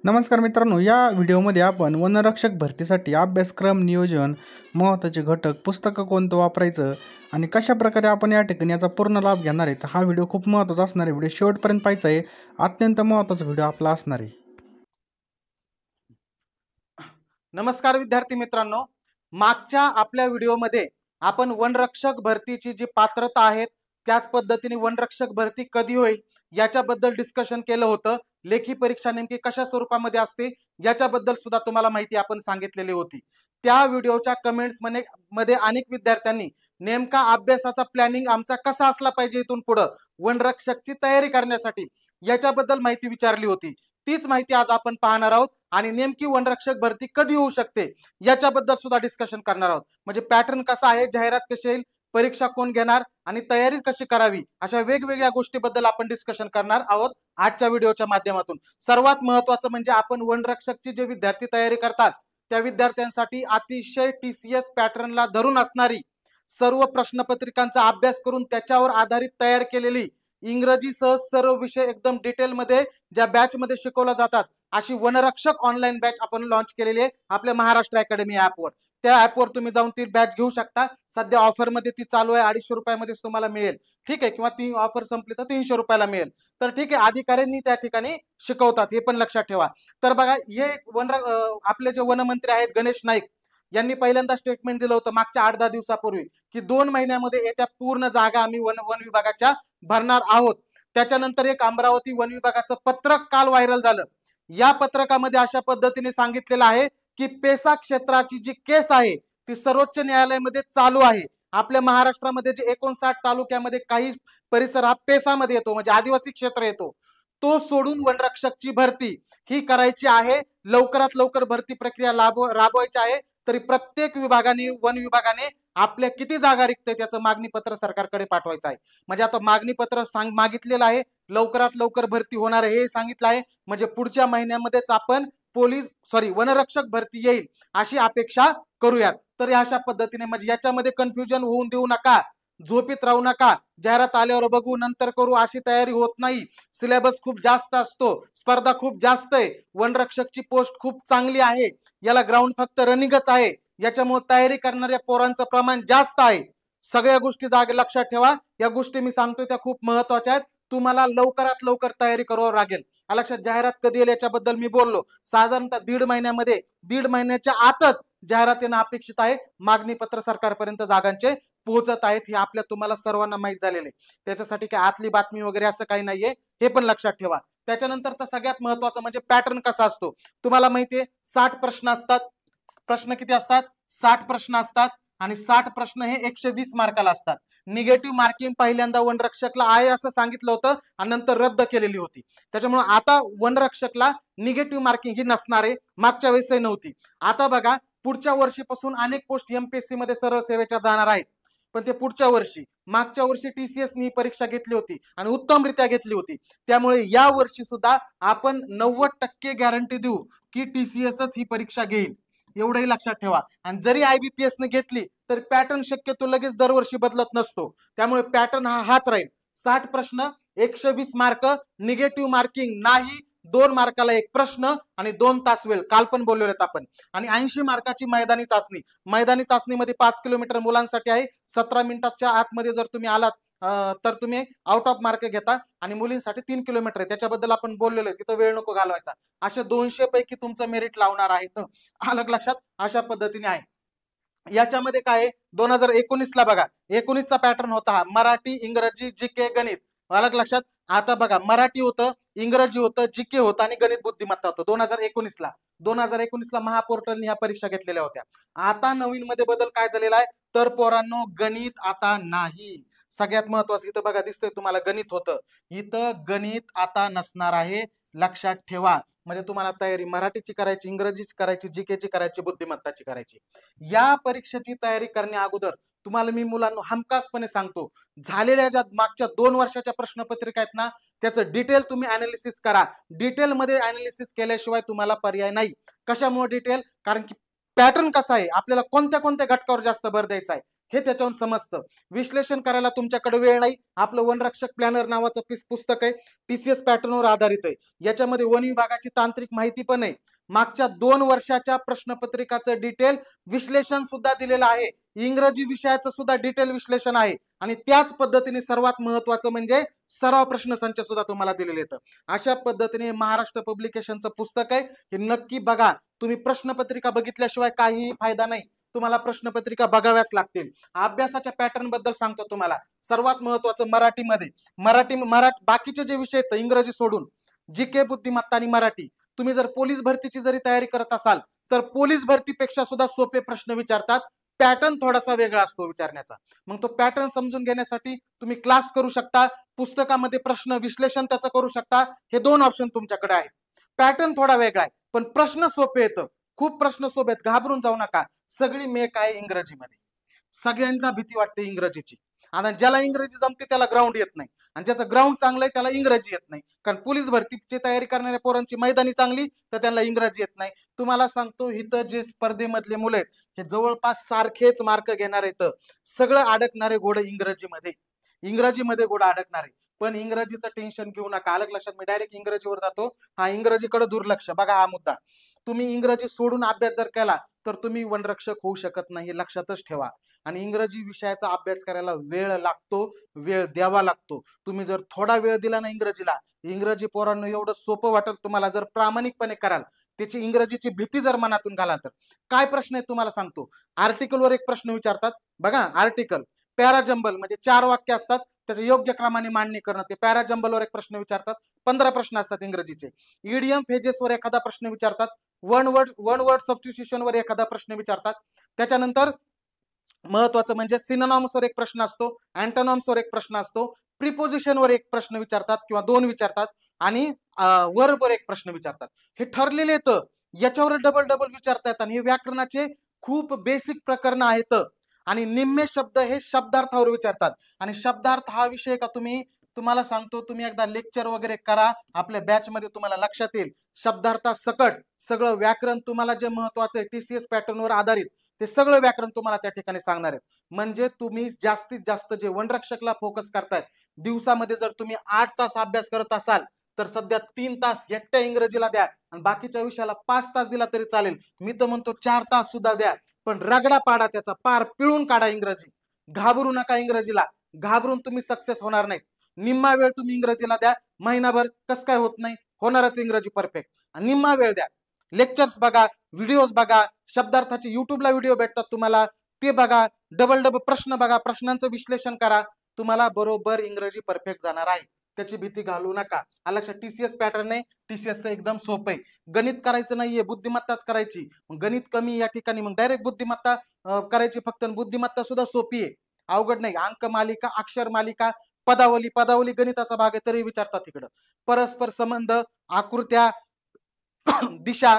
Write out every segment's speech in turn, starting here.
नमस्कार मित्रांनो, या व्हिडिओमध्ये आपण वनरक्षक भरतीसाठी अभ्यासक्रम, नियोजन, महत्त्वाचे घटक, पुस्तकं कोणतं वापरायचं आणि कशा प्रकारे आपण या ठिकाणी याचा पूर्ण लाभ घेणार आहे. तर हा व्हिडिओ खूप महत्त्वाचा असणार आहे. व्हिडिओ शेवटपर्यंत पाहायचा आहे. अत्यंत महत्त्वाचा व्हिडिओ आपला असणार आहे. नमस्कार विद्यार्थी मित्रांनो, मागच्या आपल्या व्हिडिओमध्ये आपण वनरक्षक भरतीची जी पात्रता आहेत त्याच पद्धतीने वनरक्षक भरती कधी होईल याच्याबद्दल डिस्कशन केलं होतं. लेखी परीक्षा नेमकी कशा स्वरूपामध्ये असते याच्याबद्दल सुद्धा तुम्हाला माहिती आपण सांगितलेली होती. त्या व्हिडिओच्या कमेंट्स मध्ये अनेक विद्यार्थ्यांनी नेमका अभ्यासाचा प्लॅनिंग आमचा कसा असला पाहिजे इथून पुढे वनरक्षकची तयारी करण्यासाठी याच्याबद्दल माहिती विचारली होती. तीच माहिती आज आपण पाहणार आहोत आणि नेमकी वनरक्षक भरती कधी होऊ शकते याच्याबद्दल सुद्धा डिस्कशन करणार आहोत. म्हणजे पॅटर्न कसा आहे, जाहिरात कशी येईल, परीक्षा कोण घेणार आणि तयारी कशी करावी, अशा वेगवेगळ्या गोष्टीबद्दल आपण डिस्कशन करणार आहोत आजच्या व्हिडिओच्या माध्यमातून. सर्वात महत्त्वाचं म्हणजे आपण वनरक्षकची जे विद्यार्थी तयारी करतात त्या विद्यार्थ्यांसाठी अतिशय TCS पॅटर्नला धरून असणारी सर्व प्रश्नपत्रिकांचा अभ्यास करून त्याच्यावर आधारित तयार केलेली इंग्रजीसह सर्व विषय एकदम डिटेलमध्ये ज्या बॅच मध्ये शिकवल्या जातात अशी वनरक्षक ऑनलाईन बॅच आपण लॉन्च केलेली आहे आपल्या महाराष्ट्र अकॅडमी ऍपवर. त्या ऍपवर तुम्ही जाऊन ती बॅच घेऊ शकता. सध्या ऑफर मध्ये ती चालू आहे, 250 रुपयामध्येच तुम्हाला मिळेल. ठीक आहे, किंवा ती ऑफर संपली तर 300 रुपयाला मिळेल. तर ठीक आहे, अधिकाऱ्यांनी त्या ठिकाणी शिकवतात, हे पण लक्षात ठेवा. तर बघा, हे आपले जे वनमंत्री आहेत गणेश नाईक यांनी पहिल्यांदा स्टेटमेंट दिलं होतं मागच्या 8-10 दिवसापूर्वी की 2 महिन्यामध्ये येत्या पूर्ण जागा आम्ही वन विभागाच्या भरणार आहोत. त्याच्यानंतर एक अमरावती वन विभागाचं पत्रक काल व्हायरल झालं. या पत्रकामध्ये अशा पद्धतीने सांगितलेलं आहे की पेसा क्षेत्राची जी केस आहे ती सर्वोच्च न्यायालयामध्ये चालू आहे. आपल्या महाराष्ट्रामध्ये जे 59 तालुक्यामध्ये काही परिसर हा पेसामध्ये येतो, म्हणजे आदिवासी क्षेत्र येतो, तो सोडून वनरक्षकची भरती ही करायची आहे. लवकरात लवकर भरती प्रक्रिया राबवायची आहे. तरी प्रत्येक विभागाने, वन विभागाने आपल्या किती जागा रिक्त आहे त्याचं मागणी पत्र सरकारकडे पाठवायचं आहे. म्हणजे आता मागणी पत्र मागितलेलं आहे, लवकरात लवकर भरती होणार आहे हे सांगितलं आहे. म्हणजे पुढच्या महिन्यामध्येच आपण वनरक्षक भरती येईल अशी अपेक्षा करूयात. तर अशा पद्धतीने म्हणजे याच्यामध्ये कन्फ्युजन होऊन देऊ नका, झोपीत राहू नका, जाहिरात आल्यावर बघू नंतर करू अशी तयारी होत नाही. सिलेबस खूप जास्त असतो, स्पर्धा खूप जास्त आहे, वनरक्षकची पोस्ट खूप चांगली आहे, याला ग्राउंड फक्त रनिंगच आहे, याच्यामुळे तयारी करणाऱ्या पोरांचं प्रमाण जास्त आहे. सगळ्या गोष्टी लक्षात ठेवा. या गोष्टी मी सांगतोय त्या खूप महत्वाच्या आहेत. तुम्हाला लवकरात लवकर तयारी करावं लागेल. लक्षात, जाहिरात कधी येईल याच्याबद्दल मी बोललो. साधारणतः 1.5 महिन्याच्या आतच जाहिरात येणं अपेक्षित आहे. मागणी पत्र सरकारपर्यंत जागांचे पोहोचत आहेत, हे आपल्या तुम्हाला सर्वांना माहित झालेले. त्याच्यासाठी काय आतली बातमी वगैरे असं काही नाहीये, हे पण लक्षात ठेवा. त्याच्यानंतरचा सगळ्यात महत्वाचं म्हणजे पॅटर्न कसा असतो. तुम्हाला माहितीये 60 प्रश्न असतात. प्रश्न किती असतात? 60 प्रश्न असतात आणि 60 प्रश्न हे 120 मार्काला असतात. निगेटिव्ह मार्किंग पहिल्यांदा वनरक्षकला आहे असं सांगितलं होतं आणि नंतर रद्द केलेली होती. त्याच्यामुळे आता वनरक्षकला निगेटिव्ह मार्किंग ही नसणार आहे, मागच्या वेळेसही नव्हती. आता बघा, पुढच्या वर्षीपासून अनेक पोस्ट MPSC मध्ये सरळ सेवेच्या जाणार आहेत. पण ते पुढच्या वर्षी, मागच्या वर्षी TCS नी परीक्षा घेतली होती आणि उत्तमरित्या घेतली होती. त्यामुळे या वर्षी सुद्धा आपण 90% गॅरंटी देऊ की TCSच ही परीक्षा घेईल, एवढंही लक्षात ठेवा. आणि जरी IBPS ने घेतली तर पॅटर्न शक्यतो लगेच दरवर्षी बदलत नसतो. त्यामुळे पॅटर्न हाच राहील. 60 प्रश्न, 120 मार्क, निगेटिव्ह मार्किंग नाही, 2 मार्काला एक प्रश्न आणि 2 तास वेळ, काल पण बोललेत आपण. आणि 80 मार्काची मैदानी चाचणी. मैदानी चाचणीमध्ये 5 किलोमीटर मुलांसाठी आहे. 17 मिनिटाच्या आतमध्ये जर तुम्ही आलात तर तुम्ही आउट ऑफ मार्क घेता. आणि मुलींसाठी 3 किलोमीटर आहे, त्याच्याबद्दल आपण बोललेलो आहे, तिथं वेळ नको घालवायचा. अशा 200 पैकी तुमचं मेरिट लावणार आहे. तर अलग लक्षात, अशा पद्धतीने आहे. याच्यामध्ये काय 2019ला बघा, 19चा पॅटर्न होता हा, मराठी, इंग्रजी, GK, गणित. अलग लक्षात. आता बघा, मराठी होतं, इंग्रजी होतं, GK होतं आणि गणित बुद्धिमत्ता होतं 2019ला. 2019ला महापोर्टलने ह्या परीक्षा घेतलेल्या होत्या. आता नवीन मध्ये बदल काय झालेला आहे तर पोरांनो, गणित आता नाही. सगळ्यात महत्वाचं इथं बघा, दिसतंय तुम्हाला गणित होतं, इथं गणित आता नसणार आहे, लक्षात ठेवा. म्हणजे तुम्हाला तयारी मराठीची करायची, इंग्रजीची करायची, GKची करायची, बुद्धिमत्ताची करायची. या परीक्षेची तयारी करण्या अगोदर तुम्हाला मी मुलांना हमखासपणे सांगतो, झालेल्या ज्या मागच्या 2 वर्षाच्या प्रश्नपत्रिका आहेत ना, त्याचं डिटेल तुम्ही अनालिसिस करा. डिटेलमध्ये अनालिसिस केल्याशिवाय तुम्हाला पर्याय नाही. कशामुळे डिटेल? कारण की पॅटर्न कसा आहे, आपल्याला कोणत्या कोणत्या घटकावर जास्त भर द्यायचा आहे हे त्याच्यावरून समजतं. विश्लेषण करायला तुमच्याकडे वेळ नाही. आपलं वनरक्षक प्लॅनर नावाचं पुस्तक आहे, TCS पॅटर्नवर आधारित आहे. याच्यामध्ये वन विभागाची तांत्रिक माहिती पण आहे. मागच्या 2 वर्षाच्या प्रश्नपत्रिकाचं डिटेल विश्लेषण सुद्धा दिलेलं आहे. इंग्रजी विषयाचं सुद्धा डिटेल विश्लेषण आहे. आणि त्याच पद्धतीने सर्वात महत्वाचं म्हणजे सराव प्रश्नसंच सुद्धा तुम्हाला दिलेले आहेत. अशा पद्धतीने महाराष्ट्र पब्लिकेशनचं पुस्तक आहे, हे नक्की बघा. तुम्ही प्रश्नपत्रिका बघितल्याशिवाय काहीही फायदा नाही. तुम्हाला प्रश्नपत्रिका बघाव्याच लागतील. अभ्यासाच्या पॅटर्न बद्दल सांगतो तुम्हाला. सर्वात महत्वाचं मराठी बाकीचे जे विषय आहेत इंग्रजी सोडून, GK, बुद्धिमत्ता आणि मराठी, तुम्ही जर पोलीस भरतीची जरी तयारी करत असाल तर पोलीस भरतीपेक्षा सुद्धा सोपे प्रश्न विचारतात. पॅटर्न थोडासा वेगळा असतो विचारण्याचा. मग तो पॅटर्न समजून घेण्यासाठी तुम्ही क्लास करू शकता, पुस्तकामध्ये प्रश्न विश्लेषण त्याचं करू शकता. हे 2 ऑप्शन तुमच्याकडे आहेत. पॅटर्न थोडा वेगळा आहे पण प्रश्न सोपे येतं. खूप प्रश्न सोपे आहेत, घाबरून जाऊ नका. सगळी मेक आहे इंग्रजीमध्ये. सगळ्यांना भीती वाटते इंग्रजीची. आणि ज्याला इंग्रजी जमते त्याला ग्राउंड येत नाही, आणि ज्याचं ग्राउंड चांगलं आहे त्याला इंग्रजी येत नाही. कारण पोलीस भरतीची तयारी करणाऱ्या पोरांची मैदानी चांगली तर त्यांना इंग्रजी येत नाही. तुम्हाला सांगतो, इथं जे स्पर्धेमधले मुलं आहेत हे जवळपास सारखेच मार्क घेणार आहेत. सगळं अडकणारे घोडे इंग्रजीमध्ये घोडं अडकणारे. पण इंग्रजीचं टेन्शन घेऊ नका. अलग लक्षात, मी डायरेक्ट इंग्रजीवर जातो. हा, इंग्रजीकडे दुर्लक्ष. बघा हा मुद्दा. तुम्ही इंग्रजी सोडून अभ्यास जर केला तर तुम्ही वनरक्षक होऊ शकत नाही, लक्षातच ठेवा. आणि इंग्रजी विषयाचा अभ्यास करायला वेळ लागतो, वेळ द्यावा लागतो. तुम्ही जर थोडा वेळ दिला ना इंग्रजीला, इंग्रजी पोरांना एवढं सोपं वाटेल तुम्हाला जर प्रामाणिकपणे कराल. त्याची इंग्रजीची भीती जर मनातून घाला तर. काय प्रश्न आहे तुम्हाला सांगतो. आर्टिकलवर एक प्रश्न विचारतात बघा. आर्टिकल, पॅराजंबल म्हणजे 4 वाक्य असतात, त्याचं योग्य क्रमाने मांडणी करणं. ते पॅराजंबलवर एक प्रश्न विचारतात. 15 प्रश्न असतात इंग्रजीचे. इडियम फेजेसवर एखादा प्रश्न विचारतात. वन वर्ड सबस्टिट्यूशनवर एखादा प्रश्न विचारतात. त्याच्यानंतर महत्वाचं म्हणजे सिनोनॉम्सवर एक प्रश्न असतो, अँटोनॉम्सवर एक प्रश्न असतो, प्रिपोजिशनवर एक प्रश्न विचारतात किंवा 2 विचारतात, आणि वर्बवर एक प्रश्न विचारतात. हे ठरलेले आहेत. याच्यावर डबल विचारतात. आणि हे व्याकरणाचे खूप बेसिक प्रकरण आहेत. आणि निम्मे शब्द हे शब्दार्थावर विचारतात. आणि शब्दार्थ हा विषय का तुम्हाला सांगतो, तुम्ही एकदा लेक्चर वगैरे करा, आपल्या बॅच मध्ये तुम्हाला लक्षात येईल. शब्दार्था सकट सगळं व्याकरण तुम्हाला जे महत्वाचं आहे TCS पॅटर्नवर आधारित ते सगळं व्याकरण तुम्हाला त्या ठिकाणी सांगणार आहेत. म्हणजे तुम्ही जास्तीत जास्त जे वनरक्षकला फोकस करतायत, दिवसामध्ये जर तुम्ही 8 तास अभ्यास करत असाल तर सध्या 3 तास एकट्या इंग्रजीला द्या, आणि बाकीच्या विषयाला 5 तास दिला तरी चालेल. मी तर म्हणतो 4 तास सुद्धा द्या, पण रगडा पाडा त्याचा, पार पिळून काढा इंग्रजी. घाबरू नका इंग्रजीला. घाबरून तुम्ही सक्सेस होणार नाहीत. निम्मा वेळ तुम्ही इंग्रजीला द्या. महिनाभर कस काय होत नाही, होणारच इंग्रजी परफेक्ट. निम्मा वेळ द्या. लेक्चर्स बघा, व्हिडिओज बघा, शब्दार्थाचे युट्यूबला व्हिडिओ भेटतात तुम्हाला, ते बघा. डबल प्रश्न बघा, प्रश्नांचं विश्लेषण करा. तुम्हाला बरोबर इंग्रजी परफेक्ट जाणार आहे. त्याची भीती घालू नका. लक्षात, TCS पॅटर्न आहे. TCS एकदम सोपं आहे. गणित करायचं नाहीये, बुद्धिमत्ताच करायची. गणित कमी या ठिकाणी मग डायरेक्ट बुद्धिमत्ता करायची फक्त. बुद्धिमत्ता सुद्धा सोपी आहे, अवघड नाही. अंक मालिका, अक्षर मालिका, पदावली गणिताचा भाग आहे तरी विचारतात तिकडं. परस्पर संबंध, आकृत्या, दिशा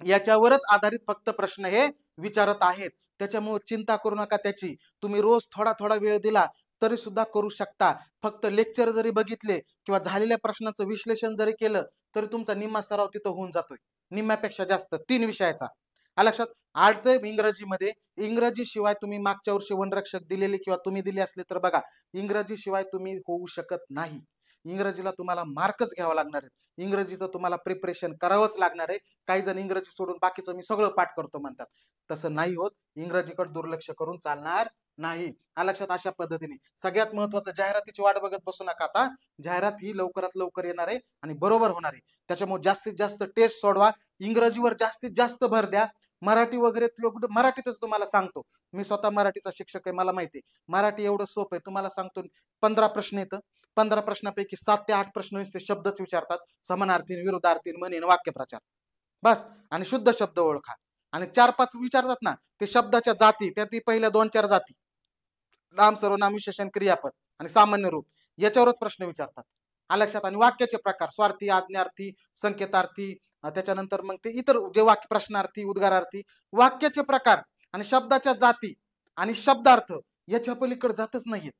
याच्यावरच आधारित फक्त प्रश्न हे विचारत आहेत. त्याच्यामुळे चिंता करू नका त्याची. तुम्ही रोज थोडा वेळ दिला तरी सुद्धा करू शकता. फक्त लेक्चर जरी बघितले किंवा झालेल्या प्रश्नाचं विश्लेषण जरी केलं तरी तुमचा निम्मा सराव तिथं होऊन जातोय, निम्म्यापेक्षा जास्त 3 विषयाचा. लक्षात, आडतंय इंग्रजीमध्ये. इंग्रजी शिवाय तुम्ही मागच्या वर्षी वनरक्षक दिलेले किंवा तुम्ही दिले असले तर बघा, इंग्रजी शिवाय तुम्ही होऊ शकत नाही. इंग्रजीला तुम्हाला मार्कच घ्यावा लागणार आहेत. इंग्रजीचं तुम्हाला प्रिपरेशन करावंच लागणार आहे. काही जण इंग्रजी सोडून बाकीचं मी सगळं पाठ करतो म्हणतात. तसं नाही होत. इंग्रजीकडे दुर्लक्ष करून चालणार नाही. लक्षात, अशा पद्धतीने. सगळ्यात महत्वाचं, जाहिरातीची वाट बघत बसू नका. आता जाहिरात ही लवकरात लवकर येणार आहे आणि बरोबर होणार आहे. त्याच्यामुळे जास्तीत जास्त टेस्ट सोडवा. इंग्रजीवर जास्तीत जास्त भर द्या. मराठी वगैरे मराठीतच तुम्हाला सांगतो, मी स्वतः मराठीचा शिक्षक आहे, मला माहिती आहे मराठी एवढं सोपं आहे. तुम्हाला सांगतो 15 प्रश्न येतं. 15 प्रश्नापैकी 7 ते 8 प्रश्न शब्दच विचारतात. समानार्थी, विरुद्धार्थी, म्हणीन, वाक्यप्रचार, बस. आणि शुद्ध शब्द ओळखा. आणि 4-5 विचारतात ना ते शब्दाच्या जाती, त्यात पहिल्या 2-4 जाती, नाम, सर्वनाम, विशेषण, क्रियापद आणि सामान्य रूप, याच्यावरच प्रश्न विचारतात. लक्षात. आणि वाक्याचे प्रकार, स्वार्थी, आज्ञार्थी, संकेतार्थी, त्याच्यानंतर मग ते इतर जे वाक्य, प्रश्नार्थी, उद्गारार्थी, वाक्याचे प्रकार आणि शब्दाच्या जाती आणि शब्दार्थ याच्या पलीकडे जातच नाहीत.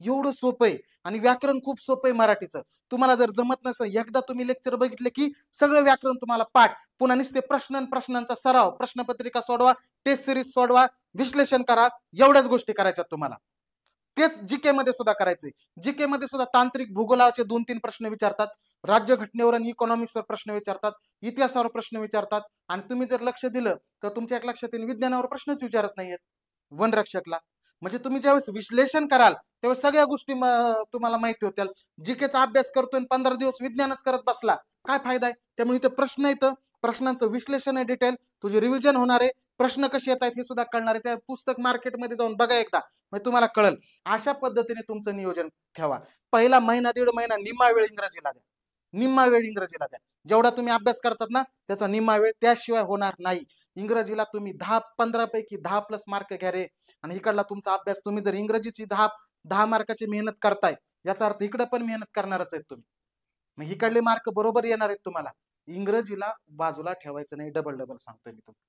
एवढं सोपं आहे. आणि व्याकरण खूप सोपं आहे मराठीचं. तुम्हाला जर जमत नसेल, एकदा तुम्ही लेक्चर बघितले की सगळं व्याकरण तुम्हाला पाठ. पुन्हा नुसते प्रश्नांचा सराव, प्रश्नपत्रिका सोडवा, टेस्ट सिरीज सोडवा, विश्लेषण करा, एवढ्याच गोष्टी करायच्या तुम्हाला. तेच जीके मध्ये सुद्धा करायचे. जीके मध्ये सुद्धा तांत्रिक भूगोलाचे 2-3 प्रश्न विचारतात, राज्यघटनेवर आणि इकॉनॉमिक्सवर प्रश्न विचारतात, इतिहासावर प्रश्न विचारतात. आणि तुम्ही जर लक्ष दिलं तर तुमच्या एक लक्षात येईल, विज्ञानावर प्रश्नच विचारत नाहीयेत वनरक्षकला. म्हणजे तुम्ही ज्यावेळेस विश्लेषण कराल तेव्हा सगळ्या गोष्टी तुम्हाला माहिती होतील. जीकेचा अभ्यास करतोय 15 दिवस विज्ञानच करत बसला, काय फायदा आहे? त्यामुळे इथे प्रश्न येतं, प्रश्नांचं विश्लेषण आहे, डिटेल तुझी रिव्हिजन होणार आहे, प्रश्न कसे येत आहेत हे सुद्धा कळणार आहे. त्या पुस्तक मार्केटमध्ये जाऊन बघा एकदा, म्हणजे तुम्हाला कळेल. अशा पद्धतीने तुमचं नियोजन ठेवा. पहिला महिना 1.5 महिना निम्मा वेळ इंग्रजीला द्या, निम्मा वेळ इंग्रजीला द्या. जेवढा तुम्ही अभ्यास करतात ना त्याचा निम्मा वेळ, त्याशिवाय होणार नाही. इंग्रजीला तुम्ही 10-15 पैकी 10+ मार्क घ्या रे. आणि इकडला तुमचा अभ्यास, तुम्ही जर इंग्रजीची 10 मार्काची मेहनत करताय याचा अर्थ इकडे पण मेहनत करणारच आहेत तुम्ही. मग इकडले मार्क बरोबर येणार आहेत तुम्हाला. इंग्रजीला बाजूला ठेवायचं नाही, डबल सांगतोय मी तुम्हाला.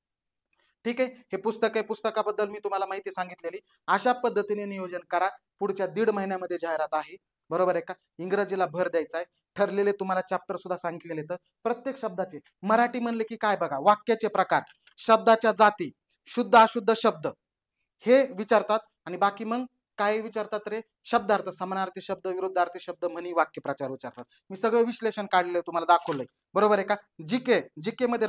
ठीक आहे, हे पुस्तक आहे, पुस्तकाबद्दल मी तुम्हाला माहिती सांगितलेली. अशा पद्धतीने नियोजन करा. पुढच्या 1.5 महिन्यामध्ये जाहिरात आहे, बरोबर आहे का? इंग्रजीला भर द्यायचा आहे. ठरलेले तुम्हाला चॅप्टर सुद्धा सांगितलेले. तर प्रत्येक शब्दाचे मराठी म्हणले की काय बघा, वाक्याचे प्रकार, शब्दाच्या जाती, शुद्ध अशुद्ध शब्द हे विचारतात. आणि बाकी मग काय विचारतात रे? शब्दार्थ, समानार्थी शब्द, विरुद्धार्थी शब्द, म्हणी, वाक्यप्रचार विचारतात. मी सगळं विश्लेषण काढलंय, तुम्हाला दाखवलंय, बरोबर आहे का? जीके मध्ये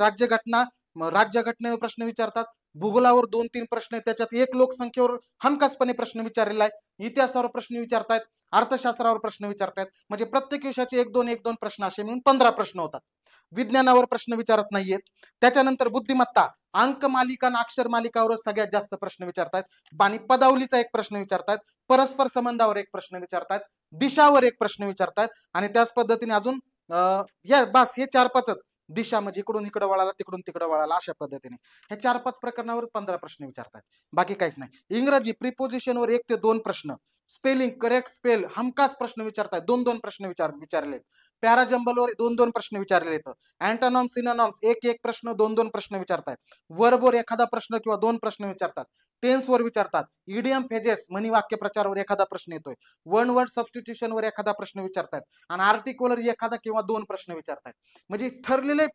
राज्यघटनेवर प्रश्न विचारतात, भूगोलावर 2-3 प्रश्न आहेत, त्याच्यात एक लोकसंख्येवर हमखासपणे प्रश्न विचारलेला आहे, इतिहासावर प्रश्न विचारतायत, अर्थशास्त्रावर प्रश्न विचारतायत. म्हणजे प्रत्येक विषयाचे 1-2 प्रश्न असे मिळून 15 प्रश्न होतात. विज्ञानावर प्रश्न विचारत नाहीयेत. त्याच्यानंतर बुद्धिमत्ता, अंक मालिका आणि अक्षर मालिकावर सगळ्यात जास्त प्रश्न विचारतायत. आणि पदावलीचा एक प्रश्न विचारतायत, परस्पर संबंधावर एक प्रश्न विचारतायत, दिशावर एक प्रश्न विचारतायत. आणि त्याच पद्धतीने अजून बस हे 4-5च, दिशा म्हणजे इकडून इकडे वळाला, तिकडून तिकडे वळाला, अशा पद्धतीने हे 4-5 प्रकरणावर 15 प्रश्न विचारतात. बाकी काहीच नाही. इंग्रजी प्रिपोजिशनवर 1 ते 2 प्रश्न, स्पेलिंग करेक्ट स्पेल हमखास प्रश्न विचारतात, 2-2 प्रश्न विचारले. पॅराजंबलवर 2-2 प्रश्न विचारले आहेत. अँटोनॉम सिनोनॉम्स 1-1 प्रश्न, 2-2 प्रश्न विचारतात. वर्बवर एखादा प्रश्न किंवा 2 प्रश्न विचारतात. टेन्सवर विचारतात. इडियम फेजेस, म्हणी, वाक्यप्रचारावर एखादा प्रश्न येतोय. वन वर्ड सबस्टिट्यूशनवर एखादा प्रश्न विचारतात. आणि आर्टिकलवर एखादा किंवा 2 प्रश्न विचारतात. म्हणजे ठरलेले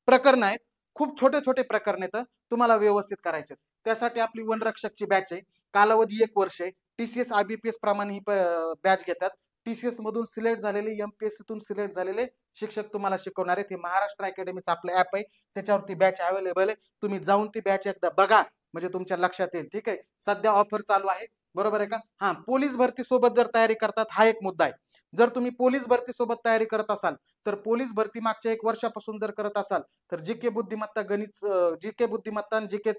प्रकरण आहेत, खूप छोटे छोटे प्रकरण आहेत, तुम्हाला व्यवस्थित करायचे. त्यासाठी आपली वनरक्षकची बॅच आहे, कालावधी 1 वर्ष आहे. TCS IBPS प्रमाणे ही बॅच घेतात. TCS मधून सिलेक्ट झालेले, MPSC तून सिलेक्ट झालेले शिक्षक तुम्हाला शिकवणार आहेत. हे महाराष्ट्र अकॅडमीचं आपलं ऍप आहे, त्याच्यावरती बॅच अवेलेबल आहे. तुम्ही जाऊन ती बॅच एकदा बघा, म्हणजे तुमच्या लक्षात येईल. ठीक आहे, सध्या ऑफर चालू आहे, बरोबर आहे का? हा, पोलीस भरती सोबत जर तयारी करतात, हा एक मुद्दा आहे. जर तुम्ही पोलीस भरती सोबत तयारी करत असाल तर पोलीस भरती मागच्या 1 वर्षापासून जर करत असाल तर जीके बुद्धिमत्ता, गणित, जीके बुद्धिमत्ता आणि जीके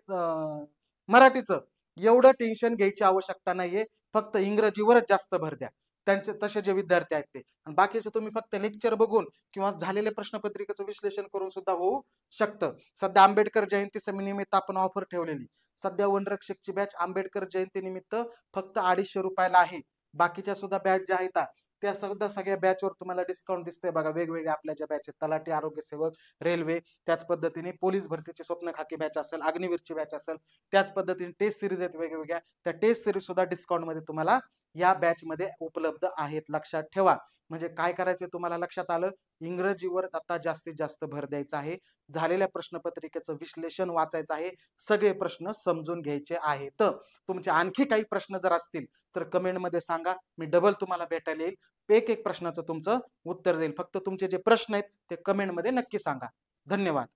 मराठीचं एवढं टेन्शन घ्यायची आवश्यकता नाहीये. फक्त इंग्रजीवरच जास्त भर द्या, त्यांचे तसे जे विद्यार्थी आहेत ते. आणि बाकीचे तुम्ही फक्त लेक्चर बघून किंवा झालेले प्रश्नपत्रिकेचं विश्लेषण करून सुद्धा होऊ शकतं. सध्या आंबेडकर जयंती निमित्त आपण ऑफर ठेवलेली. सध्या वनरक्षकची बॅच आंबेडकर जयंती निमित्त फक्त 250 रुपयाला आहे. बाकीच्या सुद्धा बॅच ज्या आहेत त्या सुद्धा सगळ्या बॅचवर तुम्हाला डिस्काउंट दिसतंय बघा. वेगवेगळ्या आपल्या ज्या बॅच आहेत, तलाठी, आरोग्य सेवक, रेल्वे, त्याच पद्धतीने पोलीस भरतीची स्वप्न खाकी बॅच असेल, अग्निवीरची बॅच असेल, त्याच पद्धतीने टेस्ट सिरीज आहेत वेगवेगळ्या, त्या टेस्ट सिरीज सुद्धा डिस्काउंट मध्ये तुम्हाला या बॅच मध्ये उपलब्ध आहेत. लक्षात ठेवा. म्हणजे काय करायचं तुम्हाला लक्षात आलं, इंग्रजीवर आता जास्तीत जास्त भर द्यायचा आहे. झालेल्या प्रश्नपत्रिकेचं विश्लेषण वाचायचं आहे, सगळे प्रश्न समजून घ्यायचे आहेत. तुमचे आणखी काही प्रश्न जर असतील तर कमेंट मध्ये सांगा, मी डबल तुम्हाला भेटायला येईल, एक प्रश्नाचं तुमचं उत्तर देईल. फक्त तुमचे जे प्रश्न आहेत ते कमेंट मध्ये नक्की सांगा. धन्यवाद.